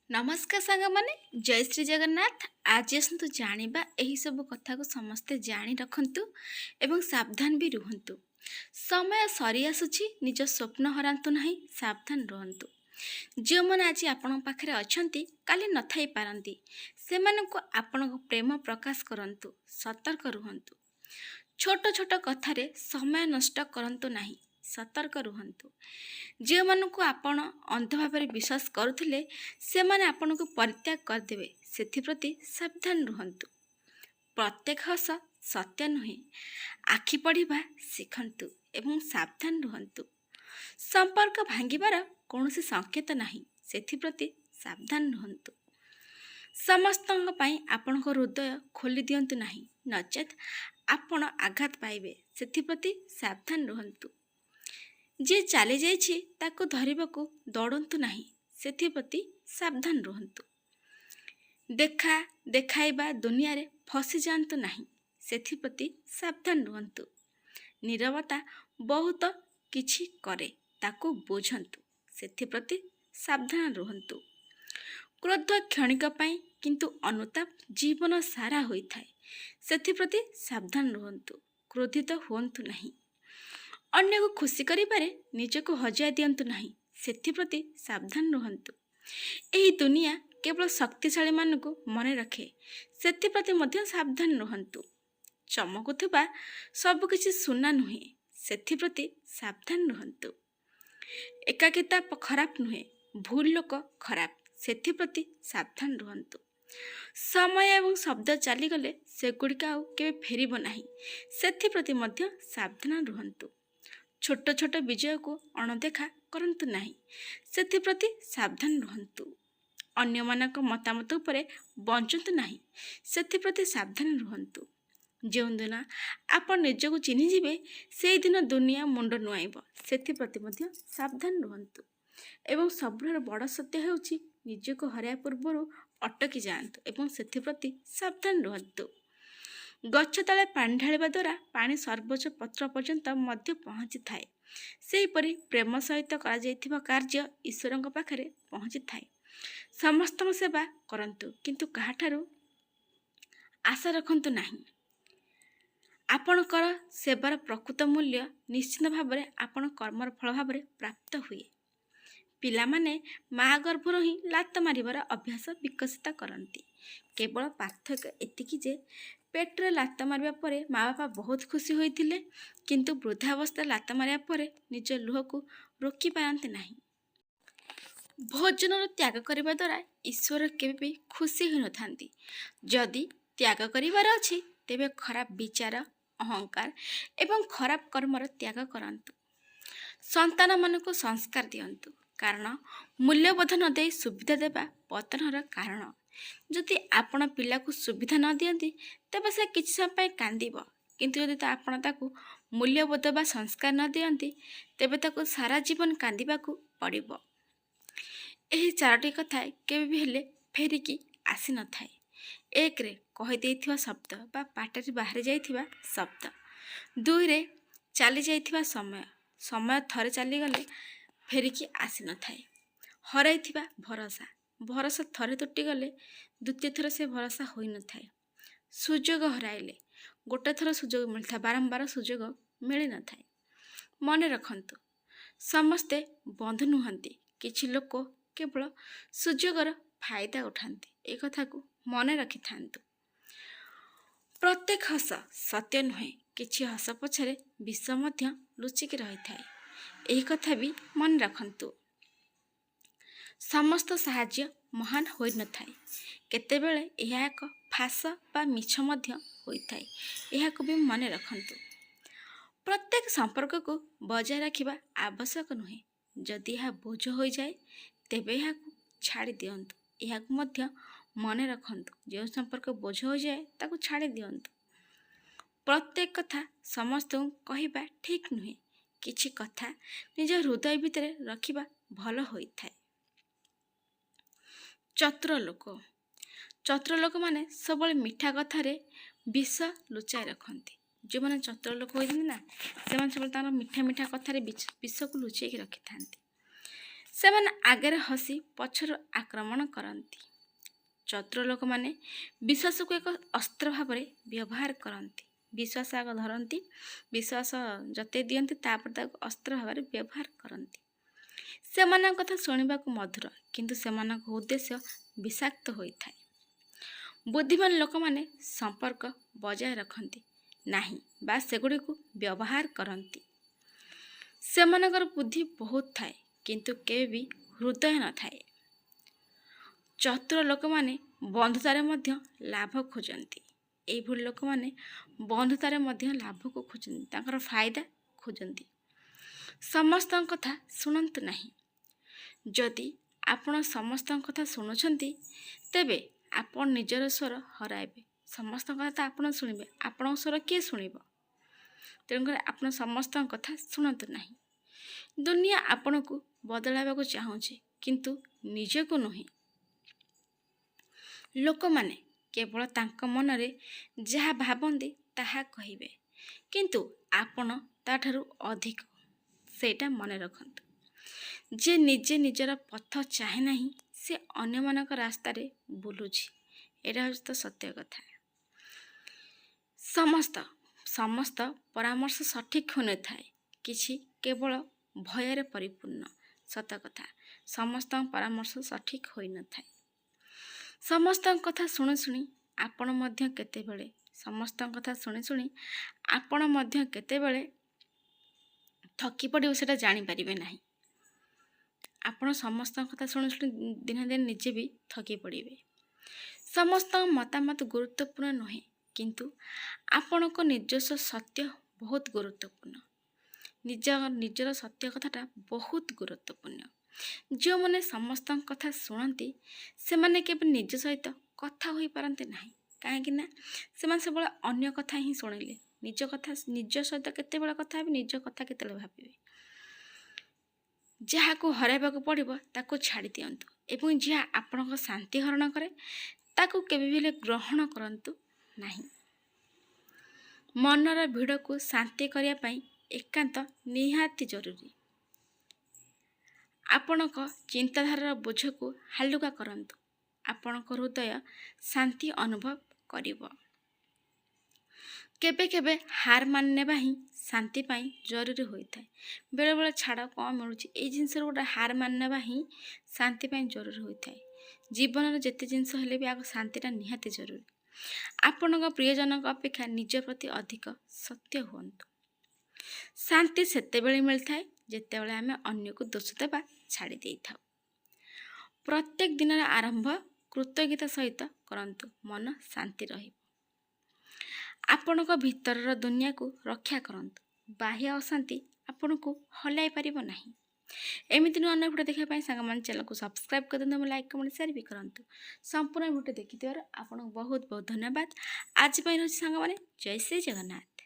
नमस्कार साଙ୍ଗमाने जय श्री जगन्नाथ। आज आसतु जानिबा एही सब कथा को समस्ते जानी रखंतु एवं सावधान भी रुहंतु। समय सरी आसुछि, निज स्वप्न हरांतु नहीं, सावधान रुहंतु। जो मन आज आपण पाखरे अछंती काली न थाई पारंती, सेमानंको आपण प्रेम प्रकाश करंतु, सतर्क रुहंतु। छोट छोट कथारे समय नष्ट करंतु नहीं, सतर्क रुहंतु। जो मानक आपण अंध भाव विश्वास करुले से माने आपण को परित्याग करदेवे, सेप्रति सावधान रुहंतु। प्रत्येक हस सत्य नुहे, आखि पढ़ा शिखंतु एवं सावधान रुहंतु। संपर्क भांगिबार कौन संकेत नहीं, सेप्रति सावधान रुहंतु। समस्तों पाई आपण हृदय खोली दियंतु नहीं, नचेत आपण आघात पाइबे, सेप्रति सावधान रुहंतु। जे चली जाइछि ताको धरिबाकू दौड़ंतु नहीं, सेप्रति सावधान रुहंतु। देखा देखाइबा दुनिया रे फसी जांतु नहीं, सेप्रति सावधान रुहंतु। नीरवता बहुत किछि करे, ताको बुझंतु, सेप्रति सावधान रुहंतु। क्रोध क्षणिक पाई किंतु अनुताप जीवन सारा होई थाए, सेप्रति सावधान रुहंतु। क्रोधित हुअंतु नहीं। अन्य को खुशी करिबारे निजको हजाय दियंतु नहीं, सेप्रति सावधान रुहंतु। एही दुनिया केवल शक्तिशाली मानकु मने रखे, सेप्रति मध्य सावधान रुहंतु। चमकुथुबा सब किछि सुना नुहे, सेप्रति सावधान रुहंतु। एकाकिता खराब नुहे, भूल लोक खराब, सेप्रति सावधान रुहंतु। समय एवं शब्द चलीगले सेगुड़िक आउ केबे फेरिब नाही, सेप्रति मध्य सावधान रुहंतु। छोट छोट विजय को अणदेखा करंतु नहीं, सेप्रति सावधान रुहंतु। अन्य मानक मतामत उपरे बंचंतु नहीं, सेप्रति सावधान रुहंतु। जो दिन आप निजको चिन्हिजिबे से दिन दुनिया मुंड नुआइब, सेप्रति मध्य सावधान रुहंतु। एवं सबुर बड़ सत्य हेउछि निजको हराया पूर्व अटकी जातु एवं सेप्रति सावधान रुहंतु। गछ तले पानी ढालिबा द्वारा पानी सर्वोच्च पत्र पर्यंत मध्य पहुँची थाए, सेहीपरि प्रेम सहित करा जाइथिबा कार्य ईश्वरंक पाखरे पहुँची थाए। समस्त सेवा करंतु, किंतु काहाठारु आशा रखंतु नहीं। आपणकर सेवार प्रकृत मूल्य निश्चित भाव आपण कर्मर फल भाव प्राप्त हुए। पिलामाने माँ गर्भर ही लात मारिबार अभ्यास विकसित करती। केवल पार्थक्य एतिकी जे पेट्रे लात मारिबा परे माँ बापा बहुत खुशी होइथिले, किंतु वृद्धावस्था लात मारिया परे निज लुह को रोकी पारंते नहीं। भोजन त्याग करिबा द्वारा ईश्वर केबे भी खुशी होई नथांती। जदि त्याग करिबार अछि तेबे खराब विचार, अहंकार एवं खराब कर्मर त्याग करंतु। संतान मानक संस्कार दियंतु, कारण मूल्यबोध न दे सुविधा देबा पतनर कारण। जदि आपण पिला को सुविधा न दियंती तेबे से किछि समय कांदिब, किंतु यदि आपण ताकू मूल्यबोध बा संस्कार न दियंती तेबे ताकू सारा जीवन कांदिबाकू पड़िब। एही चारोटी कथा केबे भी हेले फेरिकी आसी न थाए। एक रे कहि देथिबा शब्द बा पाटरी बाहर जाइथिबा शब्द, दुई रे चली जाइथिबा समय, समय थरे चली गले फेरिकी आसी न थाए। हराइथिबा भरोसा, भरोसा थरे तुटी गले द्वितीय थर से भरोसा होई न थाए। सुजोग हराइले गोटे थर सुजोग मिलता, बारंबार सुजोग मिली न थाए। मन रखंतु, समस्ते बंधु नुहंती, किछि लोक केवल सुजोगर फायदा उठांती। ए कथा को मन रखि थांतु। प्रत्येक हस सत्य नुहे, किछि हस पछरे विष मध्य लुचिकी रही थाए। एही कथा भी मन रखंतु। समस्त साहाଯ୍य महान होई न थाए, केतेबेले यह एक फास बा मिछ मध्य होई थाए। यह को भी मन रखंतु। प्रत्येक संपर्क को बजाय रखिबा आवश्यक नुहे। जदि यह बोझ होई जाए तेबे यह को छाड़ी दियंतु। यह को मध्य मन रखंतु। जो संपर्क बोझ हो जाए ताको छाड़ी दियंतु। प्रत्येक कथा समस्त कहिबा ठीक नुहे। किछि कथा निज हृदय भितरे रखिबा भल होई थाए। चतुर लोक, चतुर लोक माने सबले मिठा कथारे विष लुचाई रखती। जो मैंने चतुर लोक होती ना, से सब मिठा मिठा कथारे विष को लुचाई रखी था। ସେମାନେ ଆଗରେ ହସି ପଛରୁ ଆକ୍ରମଣ କରନ୍ତି। ଚତୁର ଲୋକମାନେ ବିଶ୍ୱାସକୁ ଏକ ଅସ୍ତ୍ର ଭାବରେ ବ୍ୟବହାର କରନ୍ତି। ବିଶ୍ୱାସ ଆଗ ଧରନ୍ତି, ବିଶ୍ୱାସ ଜତେଇ ଦିଅନ୍ତି, ତାପରେ ତାକୁ ଅସ୍ତ୍ର ଭାବରେ ବ୍ୟବହାର କରନ୍ତି। ସେମାନଙ୍କ କଥା ଶୁଣିବାକୁ ମଧୁର, କିନ୍ତୁ ସେମାନଙ୍କ ଉଦ୍ଦେଶ୍ୟ ବିଷାକ୍ତ ହୋଇଥାଏ। ବୁଦ୍ଧିମାନ ଲୋକମାନେ ସମ୍ପର୍କ ବଜାୟ ରଖନ୍ତି ନାହିଁ ବା ସେଗୁଡ଼ିକୁ ବ୍ୟବହାର କରନ୍ତି। ସେମାନଙ୍କର ବୁଦ୍ଧି ବହୁତ ଥାଏ, କିନ୍ତୁ କେବେ ବି ହୃଦୟ ନଥାଏ। ଚତୁର ଲୋକମାନେ ବନ୍ଧୁତାରେ ମଧ୍ୟ ଲାଭ ଖୋଜନ୍ତି। ଏଇଭଳି ଲୋକମାନେ ବନ୍ଧୁତାରେ ମଧ୍ୟ ଲାଭକୁ ଖୋଜନ୍ତି, ତାଙ୍କର ଫାଇଦା ଖୋଜନ୍ତି। ସମସ୍ତଙ୍କ କଥା ଶୁଣନ୍ତୁ ନାହିଁ। ଯଦି ଆପଣ ସମସ୍ତଙ୍କ କଥା ଶୁଣୁଛନ୍ତି, ତେବେ ଆପଣ ନିଜର ସ୍ୱର ହରାଇବେ। ସମସ୍ତଙ୍କ କଥା ଆପଣ ଶୁଣିବେ, ଆପଣଙ୍କ ସ୍ୱର କିଏ ଶୁଣିବ? ତେଣୁକରି ଆପଣ ସମସ୍ତଙ୍କ କଥା ଶୁଣନ୍ତୁ ନାହିଁ। ଦୁନିଆ ଆପଣଙ୍କୁ ବଦଳାଇବାକୁ ଚାହୁଁଛି, କିନ୍ତୁ ନିଜକୁ ନୁହେଁ। ଲୋକମାନେ କେବଳ ତାଙ୍କ ମନରେ ଯାହା ଭାବନ୍ତି ତାହା କହିବେ, କିନ୍ତୁ ଆପଣ ତାଠାରୁ ଅଧିକ, ସେଇଟା ମନେ ରଖନ୍ତୁ। ଯେ ନିଜେ ନିଜର ପଥ ଚାହେଁ ନାହିଁ, ସେ ଅନ୍ୟମାନଙ୍କ ରାସ୍ତାରେ ବୁଲୁଛି। ଏଇଟା ହେଉଛି ତ ସତ୍ୟ କଥା। ସମସ୍ତ ପରାମର୍ଶ ସଠିକ୍ ହୋଇନଥାଏ, କିଛି କେବଳ ଭୟରେ ପରିପୂର୍ଣ୍ଣ। ସତ କଥା, ସମସ୍ତଙ୍କ ପରାମର୍ଶ ସଠିକ୍ ହୋଇନଥାଏ। ସମସ୍ତଙ୍କ କଥା ଶୁଣି ଶୁଣି ଆପଣ ମଧ୍ୟ କେତେବେଳେ ଥକି ପଡ଼ିବେ, ସେଇଟା ଜାଣିପାରିବେ ନାହିଁ। ଆପଣ ସମସ୍ତଙ୍କ କଥା ଶୁଣି ଶୁଣି ଦିନେ ଦିନେ ନିଜେ ବି ଥକି ପଡ଼ିବେ। ସମସ୍ତଙ୍କ ମତାମତ ଗୁରୁତ୍ୱପୂର୍ଣ୍ଣ ନୁହେଁ, କିନ୍ତୁ ଆପଣଙ୍କ ନିଜସ୍ୱ ସତ୍ୟ ବହୁତ ଗୁରୁତ୍ୱପୂର୍ଣ୍ଣ। ନିଜର ସତ୍ୟ କଥାଟା ବହୁତ ଗୁରୁତ୍ୱପୂର୍ଣ୍ଣ। ଯେଉଁମାନେ ସମସ୍ତଙ୍କ କଥା ଶୁଣନ୍ତି, ସେମାନେ କେବେ ନିଜ ସହିତ କଥା ହୋଇପାରନ୍ତି ନାହିଁ। କାହିଁକି ନା ସେମାନେ ସବୁବେଳେ ଅନ୍ୟ କଥା ହିଁ ଶୁଣିଲେ। ନିଜ ସହିତ କେତେବେଳେ କଥା ହେବେ, ନିଜ କଥା କେତେବେଳେ ଭାବିବେ। ଯାହାକୁ ହରାଇବାକୁ ପଡ଼ିବ ତାକୁ ଛାଡ଼ି ଦିଅନ୍ତୁ, ଏବଂ ଯାହା ଆପଣଙ୍କ ଶାନ୍ତି ହରଣ କରେ ତାକୁ କେବେ ବି ହେଲେ ଗ୍ରହଣ କରନ୍ତୁ ନାହିଁ। ମନର ଭିଡ଼କୁ ଶାନ୍ତି କରିବା ପାଇଁ ଏକାନ୍ତ ନିହାତି ଜରୁରୀ। ଆପଣଙ୍କ ଚିନ୍ତାଧାରାର ବୋଝକୁ ହାଲୁକା କରନ୍ତୁ, ଆପଣଙ୍କ ହୃଦୟ ଶାନ୍ତି ଅନୁଭବ କରିବ। କେବେ କେବେ ହାର ମାନିନେବା ହିଁ ଶାନ୍ତି ପାଇଁ ଜରୁରୀ ହୋଇଥାଏ। ବେଳେବେଳେ ଛାଡ଼ କ'ଣ ମିଳୁଛି, ଏଇ ଜିନିଷର ଗୋଟେ ହାର ମାନିନେବା ହିଁ ଶାନ୍ତି ପାଇଁ ଜରୁରୀ ହୋଇଥାଏ। ଜୀବନରେ ଯେତେ ଜିନିଷ ହେଲେ ବି ଆଗ ଶାନ୍ତିଟା ନିହାତି ଜରୁରୀ। ଆପଣଙ୍କ ପ୍ରିୟଜନଙ୍କ ଅପେକ୍ଷା ନିଜ ପ୍ରତି ଅଧିକ ସତ୍ୟ ହୁଅନ୍ତୁ। ଶାନ୍ତି ସେତେବେଳେ ମିଳିଥାଏ ଯେତେବେଳେ ଆମେ ଅନ୍ୟକୁ ଦୋଷ ଦେବା ଛାଡ଼ି ଦେଇଥାଉ। ପ୍ରତ୍ୟେକ ଦିନର ଆରମ୍ଭ କୃତଜ୍ଞତା ସହିତ କରନ୍ତୁ, ମନ ଶାନ୍ତି ରହିବ। ଆପଣଙ୍କ ଭିତରର ଦୁନିଆକୁ ରକ୍ଷା କରନ୍ତୁ, ବାହ୍ୟ ଅଶାନ୍ତି ଆପଣଙ୍କୁ ହଲାଇ ପାରିବ ନାହିଁ। ଏମିତି ନୂଆ ନୂଆ ଭିଡ଼ିଓ ଦେଖିବା ପାଇଁ ସାଙ୍ଗମାନେ ଚ୍ୟାନେଲକୁ ସବସ୍କ୍ରାଇବ୍ କରିଦିଅନ୍ତୁ, ଲାଇକ୍ କମେଣ୍ଟ ସେୟାର ବି କରନ୍ତୁ। ସମ୍ପୂର୍ଣ୍ଣ ଭିଡ଼ିଓ ଦେଖିଥିବାରୁ ଆପଣଙ୍କୁ ବହୁତ ବହୁତ ଧନ୍ୟବାଦ। ଆଜି ପାଇଁ ରହୁଛି ସାଙ୍ଗମାନେ, ଜୟ ଶ୍ରୀ ଜଗନ୍ନାଥ।